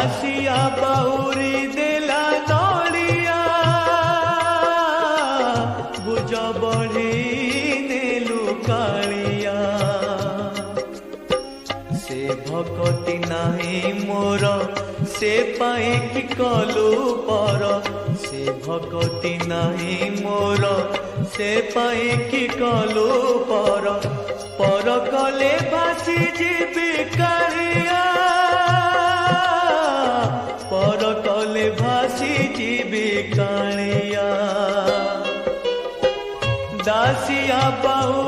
दासिया बाउरी देला नलिया बुझ बढ़ी नेलु कालिया से भकती नाही मोर से पाए कि कलु पर से भकती नाही मोर से पाए कि कलु पर कले भासी जीवी कालिया पर कले भासी जीवी कालिया दासिया बाऊ